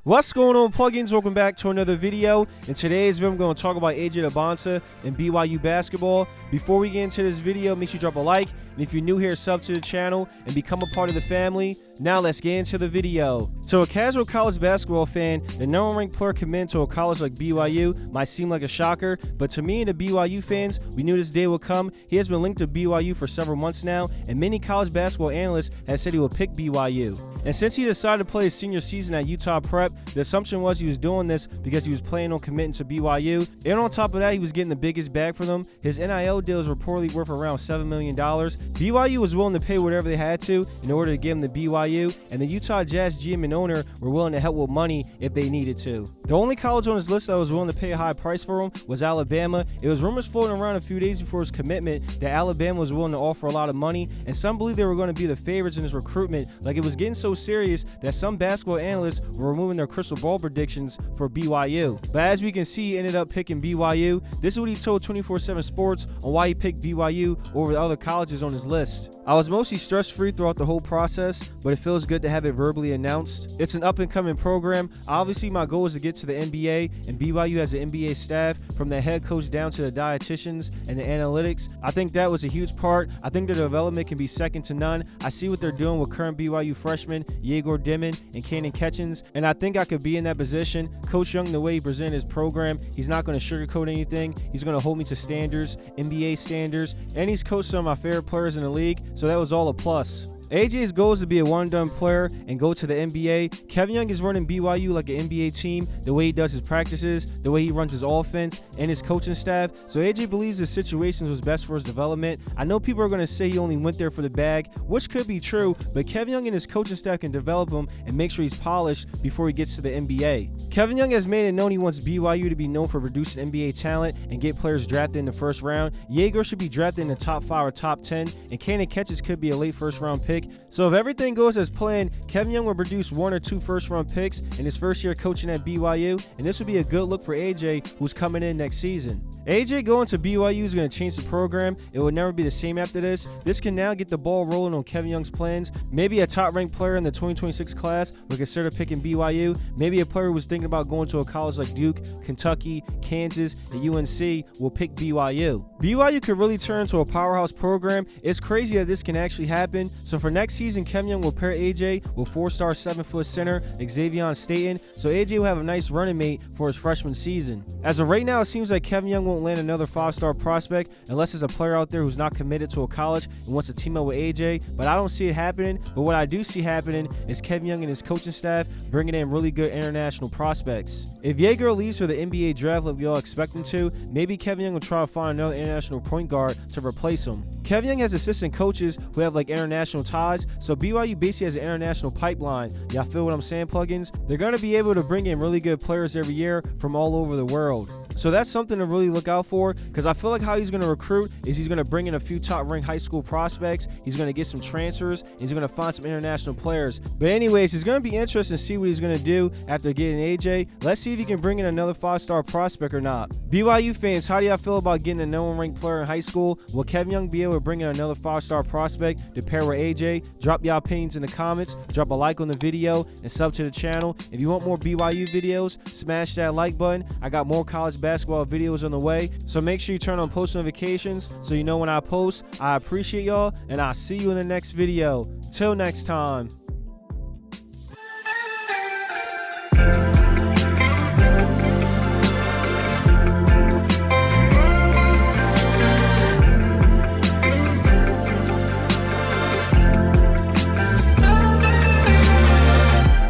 What's going on, plugins? Welcome back to another video. In today's video, I'm going to talk about AJ Dybantsa and BYU basketball. Before we get into this video, make sure you drop a like, and if you're new here, sub to the channel and become a part of the family. Now let's get into the video. So a casual college basketball fan, the #1 ranked player committing to a college like BYU might seem like a shocker, but to me and the BYU fans, we knew this day would come. He has been linked to BYU for several months now, and many college basketball analysts have said he will pick BYU. And since he decided to play his senior season at Utah Prep, the assumption was he was doing this because he was planning on committing to BYU. And on top of that, he was getting the biggest bag for them. His NIL deal is reportedly worth around $7 million. BYU was willing to pay whatever they had to in order to get him to BYU, and the Utah Jazz GM and owner were willing to help with money if they needed to. The only college on his list that was willing to pay a high price for him was Alabama. It was rumors floating around a few days before his commitment that Alabama was willing to offer a lot of money, and some believe they were going to be the favorites in his recruitment. Like, it was getting so serious that some basketball analysts were removing their crystal ball predictions for BYU. But as we can see, he ended up picking BYU. This is what he told 24/7 Sports on why he picked BYU over the other colleges on his list. "I was mostly stress-free throughout the whole process, but it feels good to have it verbally announced. It's an up-and-coming program. Obviously, my goal is to get to the NBA, and BYU has an NBA staff from the head coach down to the dietitians and the analytics. I think that was a huge part. I think their development can be second to none. I see what they're doing with current BYU freshmen AJ Dybantsa and Kanan Catchings, and I think I could be in that position. Coach Young, the way he presented his program, he's not going to sugarcoat anything. He's going to hold me to standards, NBA standards, and he's coached some of my favorite players in the league, so that was all a plus." AJ's goal is to be a one-and-done player and go to the NBA. Kevin Young is running BYU like an NBA team, the way he does his practices, the way he runs his offense, and his coaching staff. So AJ believes the situations was best for his development. I know people are going to say he only went there for the bag, which could be true, but Kevin Young and his coaching staff can develop him and make sure he's polished before he gets to the NBA. Kevin Young has made it known he wants BYU to be known for producing NBA talent and get players drafted in the first round. Jaeger should be drafted in the top 5 or top 10, and Kanan Catchings could be a late first-round pick. So if everything goes as planned, Kevin Young will produce 1 or 2 first-round picks in his first year coaching at BYU, and this would be a good look for AJ, who's coming in next season. AJ going to BYU is going to change the program. It will never be the same after this. This can now get the ball rolling on Kevin Young's plans. Maybe a top-ranked player in the 2026 class will consider picking BYU. Maybe a player who was thinking about going to a college like Duke, Kentucky, Kansas, and UNC will pick BYU. BYU could really turn into a powerhouse program. It's crazy that this can actually happen. So for next season, Kevin Young will pair AJ with 4-star 7-foot center Xavier Staten, so AJ will have a nice running mate for his freshman season. As of right now, it seems like Kevin Young won't land another 5-star prospect unless there's a player out there who's not committed to a college and wants to team up with AJ, but I don't see it happening. But what I do see happening is Kevin Young and his coaching staff bringing in really good international prospects. If Jaeger leaves for the NBA draft like we all expect him to, maybe Kevin Young will try to find another international point guard to replace him. Kevin Young has assistant coaches who have like international ties, so BYU basically has an international pipeline. Y'all feel what I'm saying, plugins? They're going to be able to bring in really good players every year from all over the world. So that's something to really look out for, because I feel like how he's going to recruit is he's going to bring in a few top-ranked high school prospects, he's going to get some transfers, and he's going to find some international players. But anyways, it's going to be interesting to see what he's going to do after getting AJ. Let's see if he can bring in another 5-star prospect or not. BYU fans, how do y'all feel about getting a #1 ranked player in high school? Will Kevin Young be able to bring in another 5-star prospect to pair with AJ? Drop y'all opinions in the comments, drop a like on the video, and sub to the channel. If you want more BYU videos, smash that like button. I got more college basketball videos on the way, so make sure you turn on post notifications so you know when I post. I appreciate y'all, and I'll see you in the next video. Till next time.